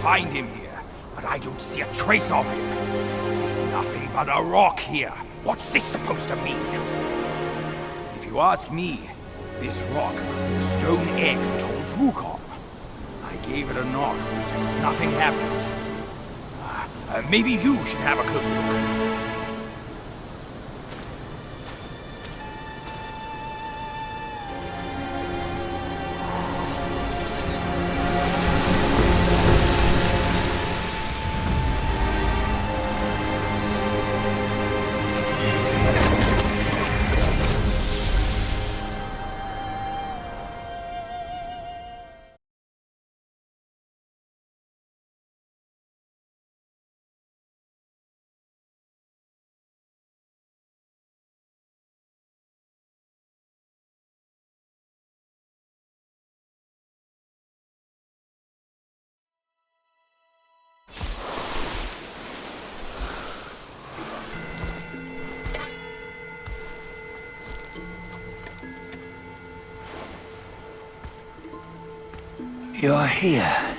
find him here, but I don't see a trace of him. There's nothing but a rock here. What's this supposed to mean? If you ask me, this rock must be the stone egg that holds Wukong. I gave it a knock, but nothing happened. Maybe you should have a closer look. You're here.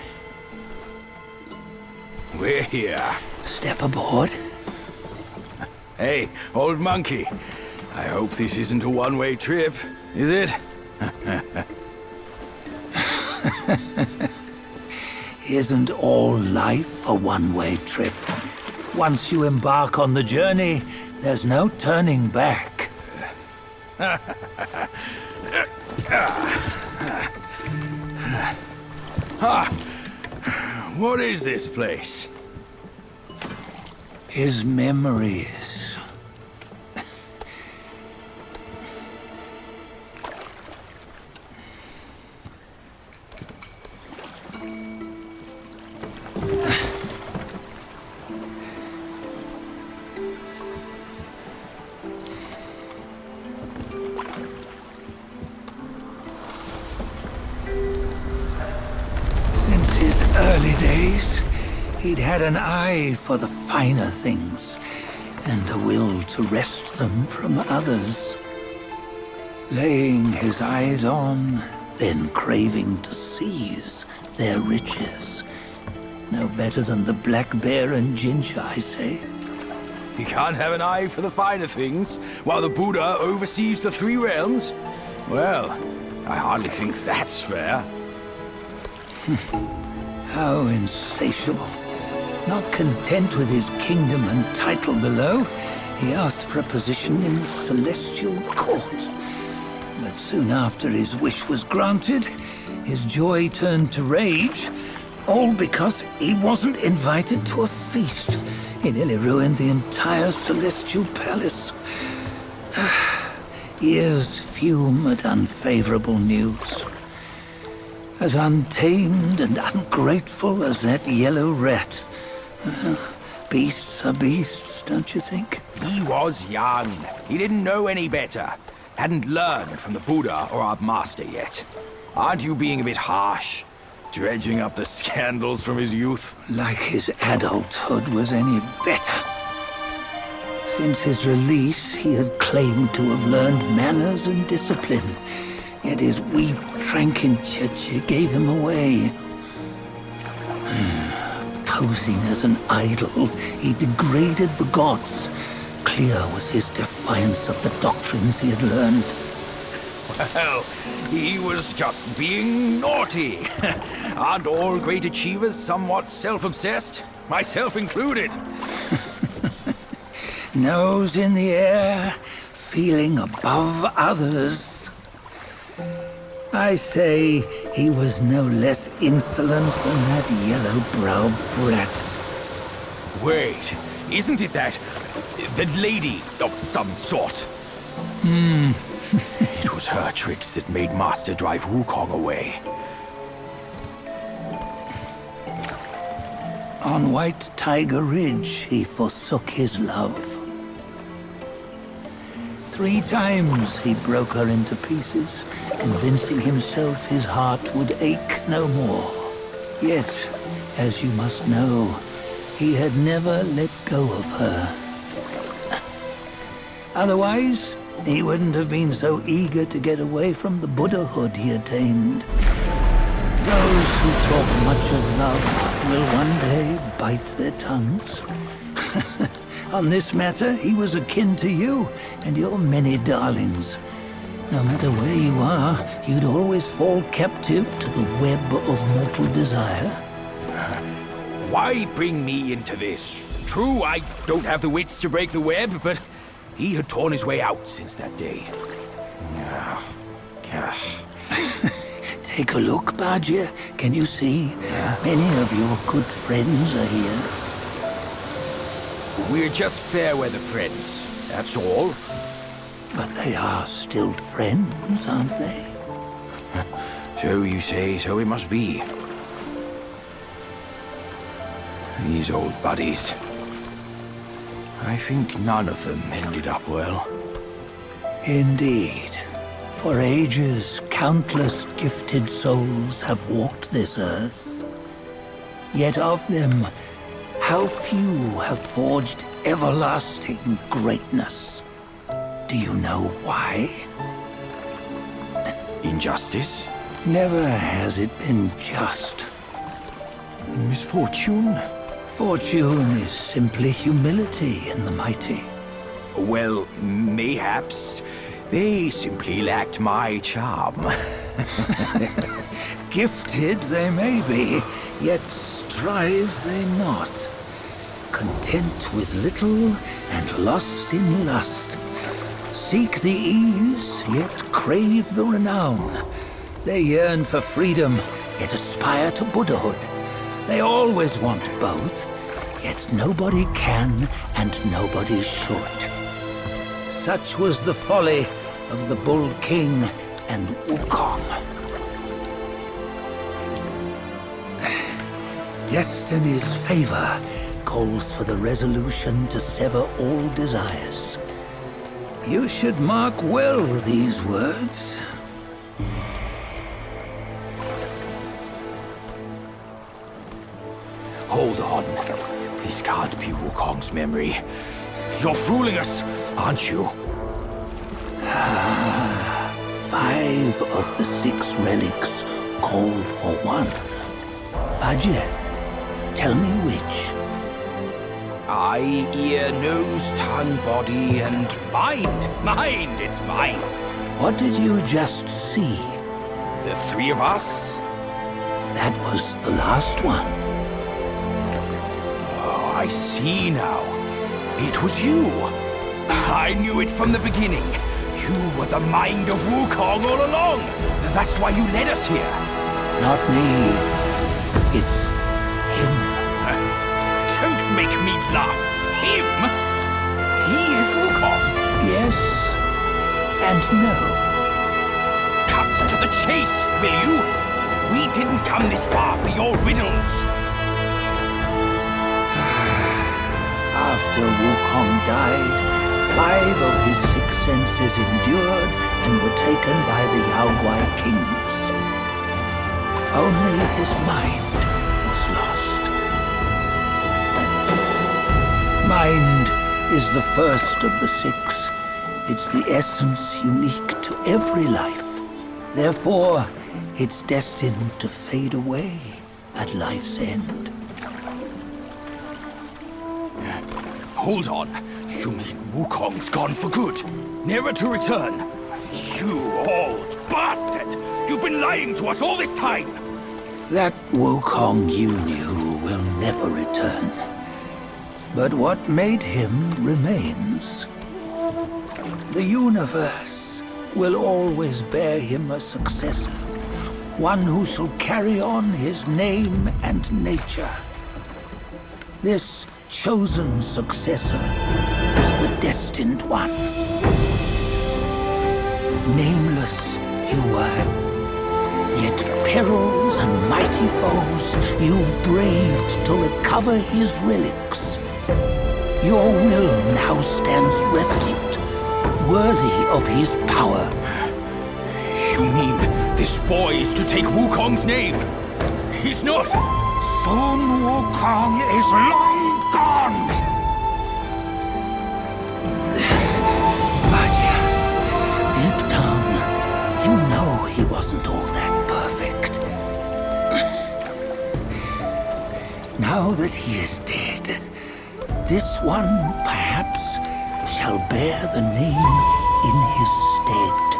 We're here. Step aboard. Hey, old monkey. I hope this isn't a one-way trip, is it? Isn't all life a one-way trip? Once you embark on the journey, there's no turning back. What is this place? His memories. Since his early days, he'd had an eye for the finer things, and a will to wrest them from others. Laying his eyes on, then craving to seize their riches. No better than the black bear and ginger, I say. You can't have an eye for the finer things, while the Buddha oversees the three realms? Well, I hardly think that's fair. How insatiable. Not content with his kingdom and title below, he asked for a position in the celestial court. But soon after his wish was granted, his joy turned to rage, all because he wasn't invited to a feast. He nearly ruined the entire celestial palace. Ears fume at unfavorable news. As untamed and ungrateful as that yellow rat. Beasts are beasts, don't you think? He was young. He didn't know any better. Hadn't learned from the Buddha or our master yet. Aren't you being a bit harsh? Dredging up the scandals from his youth? Like his adulthood was any better. Since his release, he had claimed to have learned manners and discipline. Yet his weak Frankenchurch gave him away. Posing as an idol, he degraded the gods. Clear was his defiance of the doctrines he had learned. Well, he was just being naughty. Aren't all great achievers somewhat self-obsessed? Myself included. Nose in the air, feeling above others. I say he was no less insolent than that yellow-browed brat. Wait, isn't it that lady of some sort? It was her tricks that made Master drive Wukong away. On White Tiger Ridge, he forsook his love. 3 times he broke her into pieces, convincing himself his heart would ache no more. Yet, as you must know, he had never let go of her. Otherwise, he wouldn't have been so eager to get away from the Buddhahood he attained. Those who talk much of love will one day bite their tongues. On this matter, he was akin to you and your many darlings. No matter where you are, you'd always fall captive to the web of mortal desire. Why bring me into this? True, I don't have the wits to break the web, but he had torn his way out since that day. Take a look, Badger. Can you see? Many of your good friends are here. We're just fair weather friends, that's all. But they are still friends, aren't they? So you say, so it must be. These old buddies. I think none of them ended up well. Indeed. For ages, countless gifted souls have walked this earth. Yet of them, how few have forged everlasting greatness? Do you know why? Injustice? Never has it been just. Misfortune? Fortune is simply humility in the mighty. Well, mayhaps. They simply lacked my charm. Gifted they may be, yet strive they not. Content with little and lost in lust. Seek the ease, yet crave the renown. They yearn for freedom, yet aspire to Buddhahood. They always want both, yet nobody can and nobody should. Such was the folly of the Bull King and Wukong. Destiny's favor calls for the resolution to sever all desires. You should mark well these words. Hold on. This can't be Wukong's memory. You're fooling us, aren't you? 5 of the 6 relics call for one. Badger, tell me which. Eye, ear, nose, tongue, body, and mind. Mind, it's mind. What did you just see? The 3 of us? That was the last one. Oh, I see now. It was you. I knew it from the beginning. You were the mind of Wukong all along. That's why you led us here. Not me. It's him. Don't make me laugh. Him? He is Wukong. Yes and no. Cut to the chase, will you? We didn't come this far for your riddles. After Wukong died, 5 of his 6 senses endured and were taken by the Yaoguai kings. Only his mind was lost. Mind is the first of the 6. It's the essence unique to every life. Therefore, it's destined to fade away at life's end. Hold on. You mean Wukong's gone for good? Never to return? You old bastard! You've been lying to us all this time! That Wukong you knew will never return. But what made him remains. The universe will always bear him a successor. One who shall carry on his name and nature. This chosen successor is the destined one. Nameless you were, yet perils and mighty foes you've braved to recover his relics. Your will now stands resolute, worthy of his power. You mean this boy is to take Wukong's name? He's not! Sun Wukong is long gone! But deep down, you know he wasn't all that perfect. Now that he is dead, this one, perhaps, shall bear the name in his stead.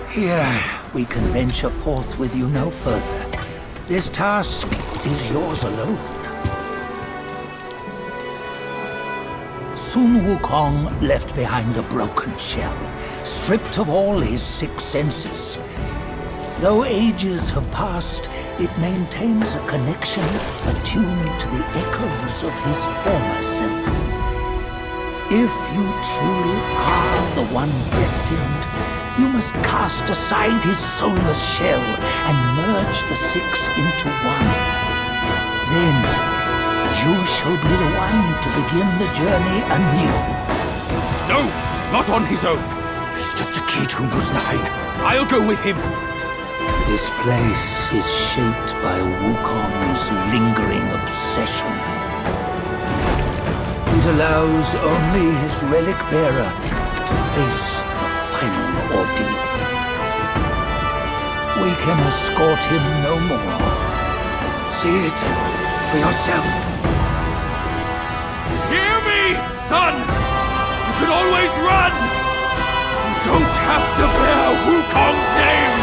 Here, we can venture forth with you no further. This task is yours alone. Soon Wukong left behind a broken shell, stripped of all his six senses. Though ages have passed, it maintains a connection attuned to the echoes of his former self. If you truly are the one destined, you must cast aside his soulless shell and merge the six into one. Then, you shall be the one to begin the journey anew. No! Not on his own! He's just a kid who knows nothing. I'll go with him. This place is shaped by Wukong's lingering obsession. It allows only his relic bearer to face the final ordeal. We can escort him no more. See it for yourself. Hear me, son! You can always run! You don't have to bear Wukong's name!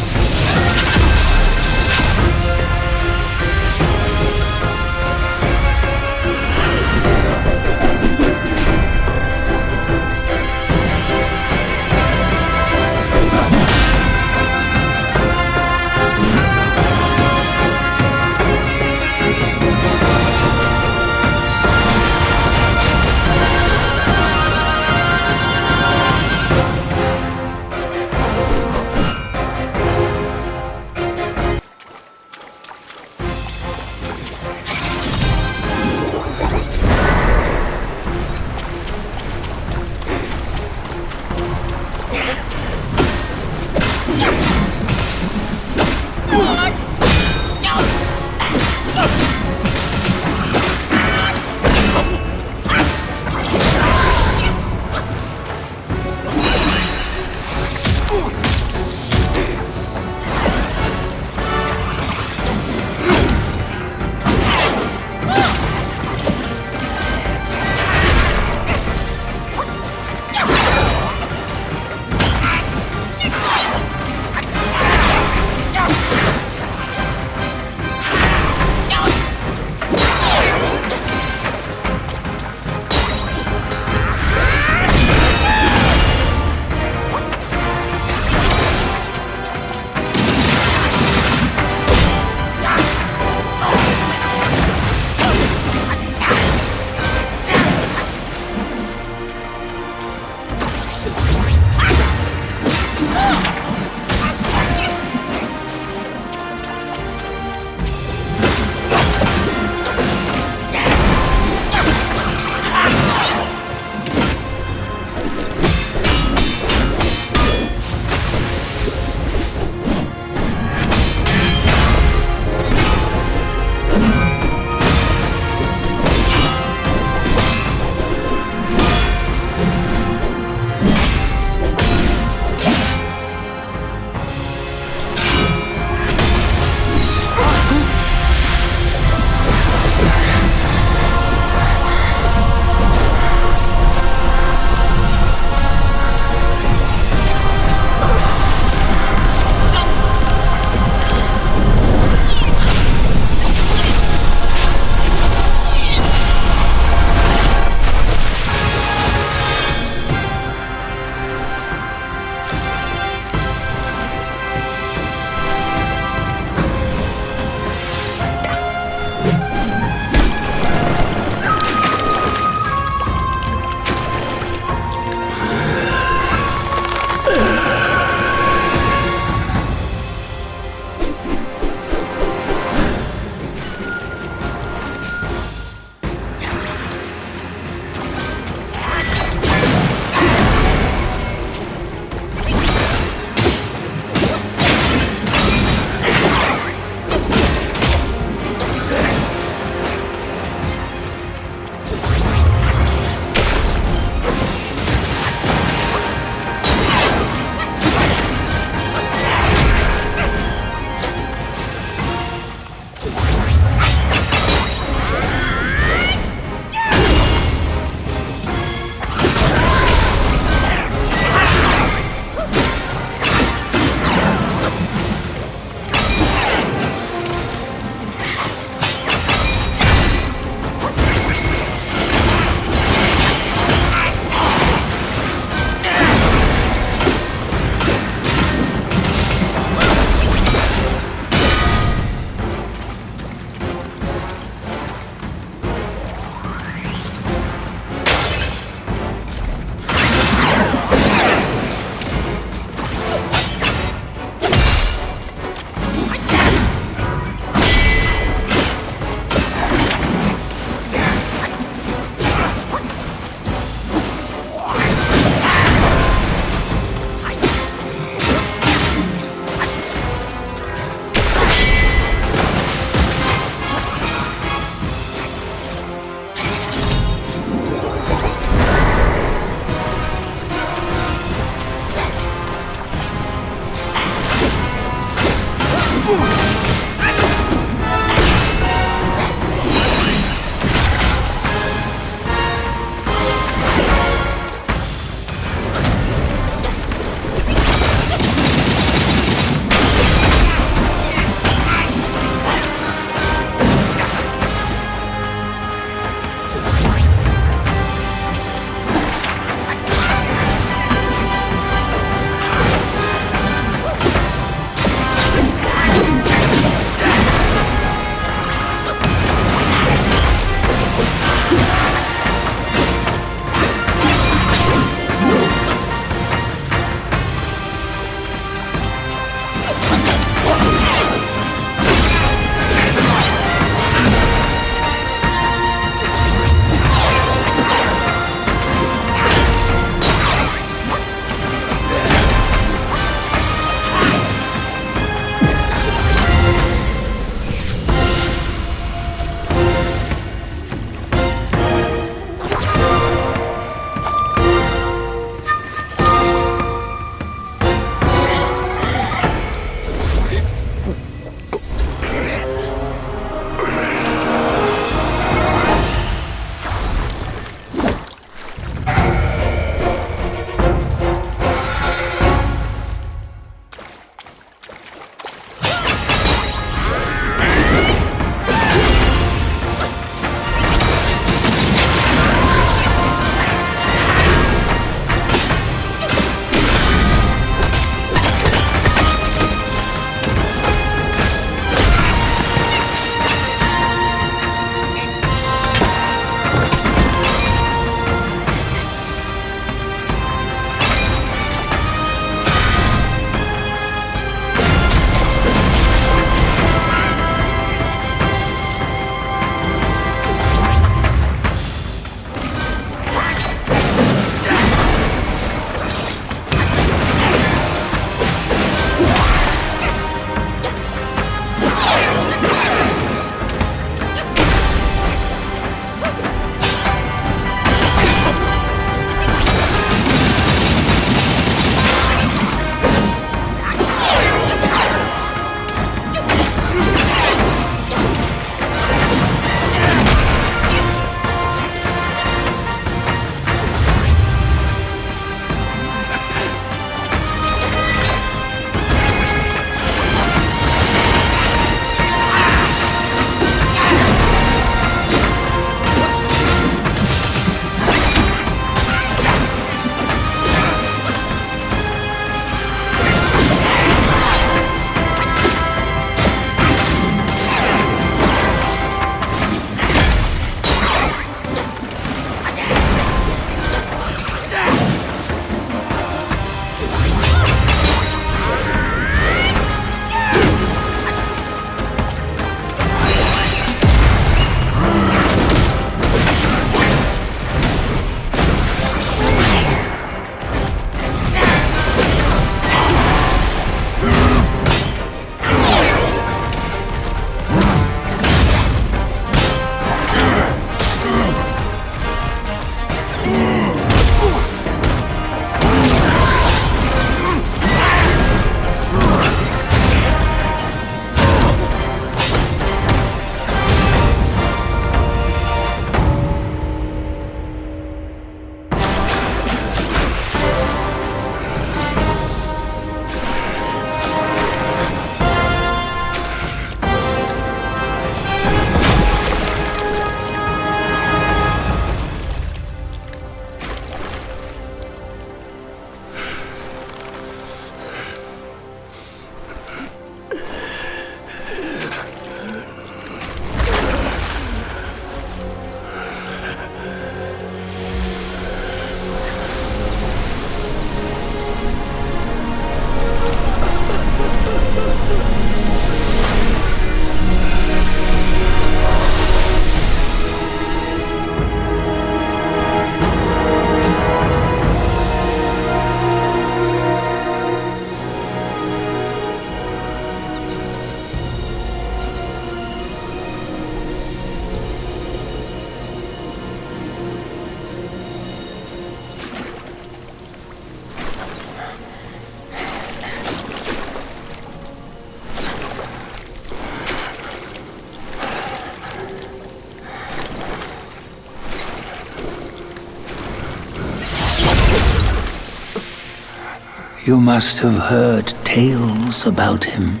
You must have heard tales about him.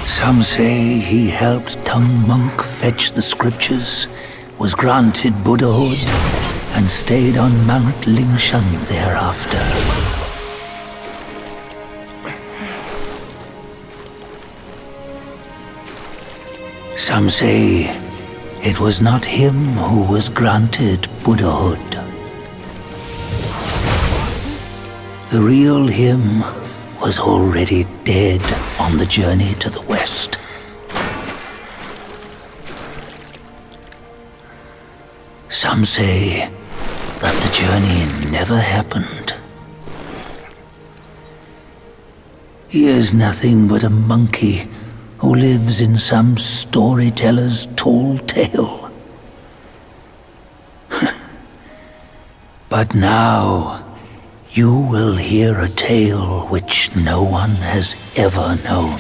Some say he helped Tung Monk fetch the scriptures, was granted Buddhahood, and stayed on Mount Lingshan thereafter. Some say it was not him who was granted Buddhahood. The real him was already dead on the journey to the west. Some say that the journey never happened. He is nothing but a monkey who lives in some storyteller's tall tale. But now, you will hear a tale which no one has ever known.